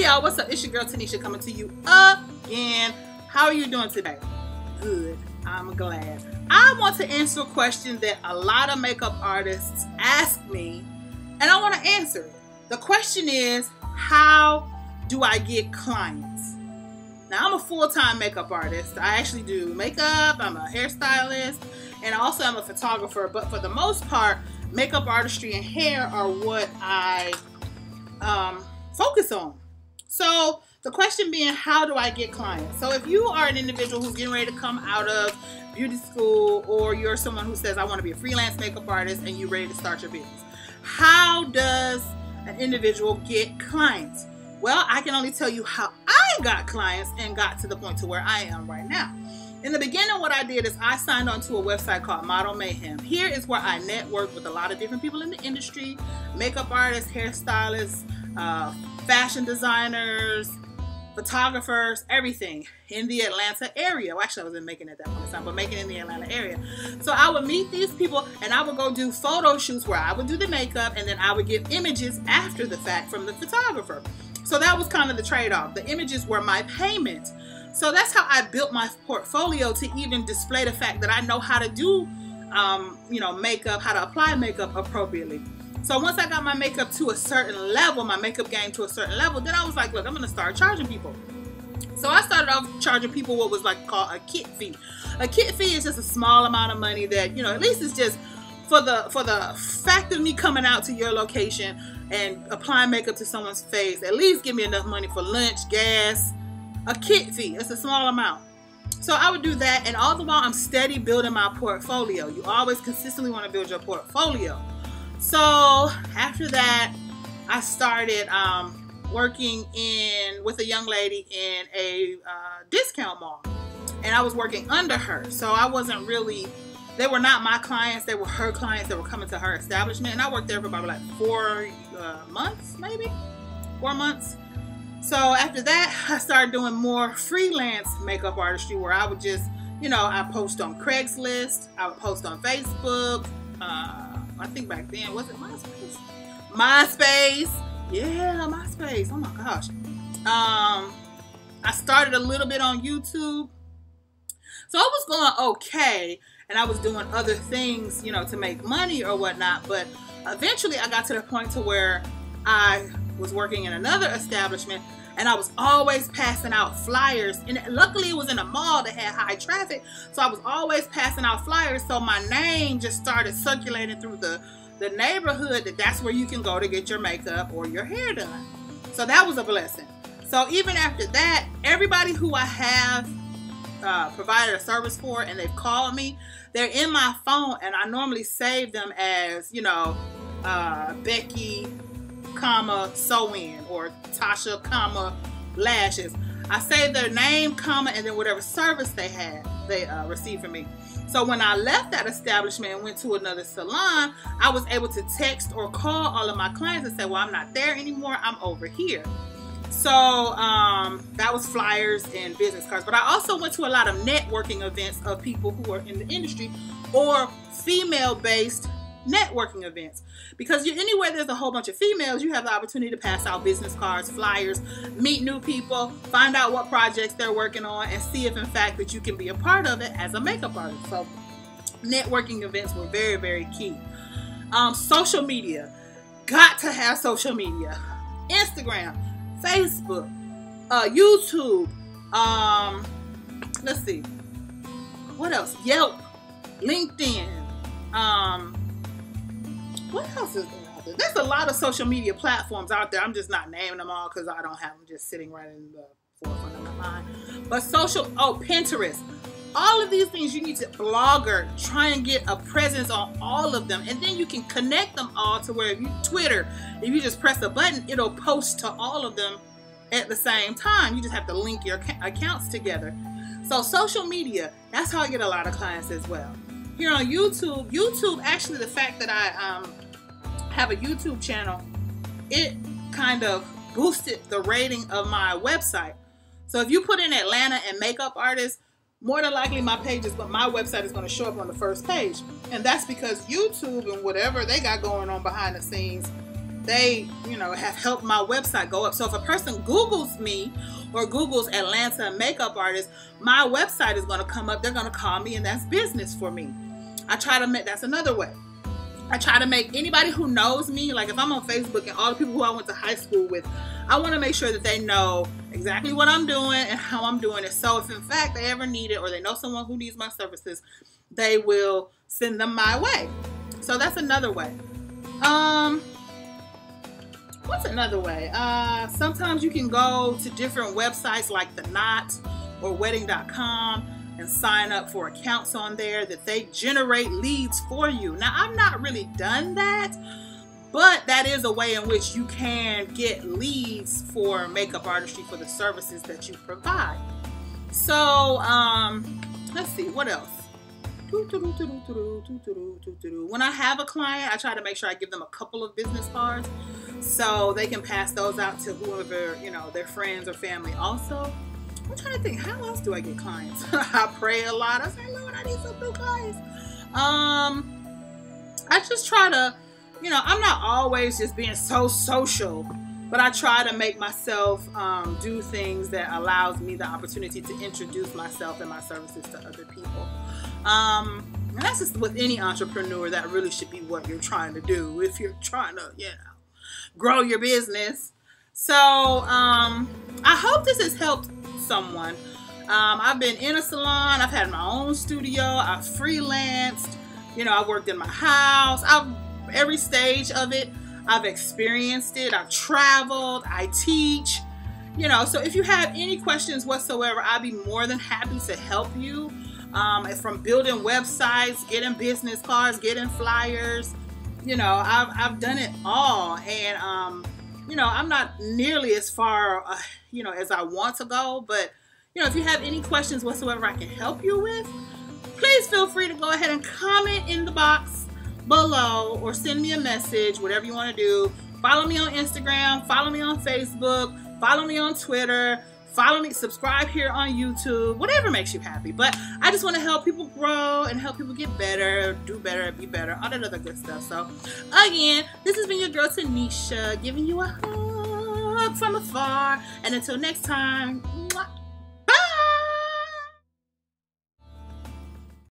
y'all, what's up? It's your girl Tanisha coming to you again. How are you doing today? Good, I'm glad. I want to answer a question that a lot of makeup artists ask me, and I want to answer it. The question is, how do I get clients? Now, I'm a full-time makeup artist. I actually do makeup, I'm a hairstylist, and also I'm a photographer, but for the most part, makeup artistry and hair are what I focus on. So the question being, how do I get clients? So if you are an individual who's getting ready to come out of beauty school, or you're someone who says, I want to be a freelance makeup artist, and you're ready to start your business, how does an individual get clients? Well, I can only tell you how I got clients and got to the point to where I am right now. In the beginning, what I did is I signed on to a website called Model Mayhem. Here is where I network with a lot of different people in the industry, makeup artists, hairstylists, fashion designers, photographers, everything in the Atlanta area. Well, actually, I wasn't making it at that point in time, but making it in the Atlanta area. So I would meet these people and I would go do photo shoots where I would do the makeup, and then I would get images after the fact from the photographer. So that was kind of the trade-off. The images were my payment. So that's how I built my portfolio, to even display the fact that I know how to do, makeup, how to apply makeup appropriately. So once I got my makeup to a certain level, my makeup game to a certain level, then I was like, look, I'm going to start charging people. So I started off charging people what was like called a kit fee. A kit fee is just a small amount of money that, at least it's just for the fact of me coming out to your location and applying makeup to someone's face. At least give me enough money for lunch, gas. A kit fee, it's a small amount. So I would do that, and all the while I'm steady building my portfolio. You always consistently want to build your portfolio. So after that, I started working with a young lady in a discount mall, and I was working under her. So I wasn't really, they were not my clients, they were her clients that were coming to her establishment, and I worked there for about like 4 months, maybe 4 months. So after that, I started doing more freelance makeup artistry, where I would just, I post on Craigslist, I would post on Facebook. I think back then, was it MySpace? MySpace. Yeah, MySpace. Oh my gosh. I started a little bit on YouTube. So it was going okay, and I was doing other things, to make money or whatnot. But eventually I got to the point to where I was working in another establishment, and I was always passing out flyers, and luckily it was in a mall that had high traffic, so I was always passing out flyers. So my name just started circulating through the neighborhood, that's where you can go to get your makeup or your hair done. So that was a blessing. So even after that, everybody who I have provided a service for and they've called me, they're in my phone, and I normally save them as Becky, sew-in, or Tasha, lashes. I save their name, and then whatever service they received from me. So when I left that establishment and went to another salon, I was able to text or call all of my clients and say, well, I'm not there anymore, I'm over here. So that was flyers and business cards. But I also went to a lot of networking events of people who are in the industry, or female-based networking events, because anywhere there's a whole bunch of females, you have the opportunity to pass out business cards, flyers, meet new people, find out what projects they're working on, and see if in fact that you can be a part of it as a makeup artist. So networking events were very, very key. Social media, got to have social media. Instagram, Facebook, YouTube, let's see, what else? Yelp, LinkedIn, what else is there out there? There's a lot of social media platforms out there. I'm just not naming them all because I don't have them just sitting right in the forefront of my mind. But Pinterest. All of these things, you need to blogger, try and get a presence on all of them. And then you can connect them all to where, if you just press a button, it'll post to all of them at the same time. You just have to link your accounts together. So social media, that's how I get a lot of clients as well. Here on YouTube, actually the fact that I have a YouTube channel, it kind of boosted the rating of my website. So if you put in Atlanta and makeup artist, more than likely my website is going to show up on the first page. And that's because YouTube and whatever they got going on behind the scenes they, you know, have helped my website go up. So if a person Googles me or Googles Atlanta makeup artist, my website is going to come up. They're going to call me, and that's business for me. I try to make, that's another way. I try to make anybody who knows me, like if I'm on Facebook and all the people who I went to high school with, I want to make sure that they know exactly what I'm doing and how I'm doing it. So if in fact they ever need it, or they know someone who needs my services, they will send them my way. So that's another way. What's another way? Sometimes you can go to different websites like The Knot or wedding.com and sign up for accounts on there that they generate leads for you. Now, I've not really done that, but that is a way in which you can get leads for makeup artistry for the services that you provide. So, let's see, what else? When I have a client, I try to make sure I give them a couple of business cards so they can pass those out to whoever, you know, their friends or family also. I'm trying to think, how else do I get clients? I pray a lot. I say, Lord, I need some new clients. I just try to, you know, I'm not always just being so social, but I try to make myself do things that allows me the opportunity to introduce myself and my services to other people. And that's just with any entrepreneur. That really should be what you're trying to do if you're trying to, you know, grow your business. So I hope this has helped someone. I've been in a salon. I've had my own studio. I've freelanced. You know, I worked in my house. Every stage of it, I've experienced it. I've traveled. I teach. You know, so if you have any questions whatsoever, I'd be more than happy to help you. From building websites, getting business cards, getting flyers. You know, I've done it all, and you know, I'm not nearly as far, you know, as I want to go. But you know, if you have any questions whatsoever I can help you with, please feel free to go ahead and comment in the box below or send me a message, whatever you want to do. Follow me on Instagram, follow me on Facebook, follow me on Twitter, follow me, subscribe here on YouTube, whatever makes you happy. But I just want to help people grow and help people get better, do better, be better, all that other good stuff. So again, this has been your girl Tanisha, giving you a hug from afar. And until next time,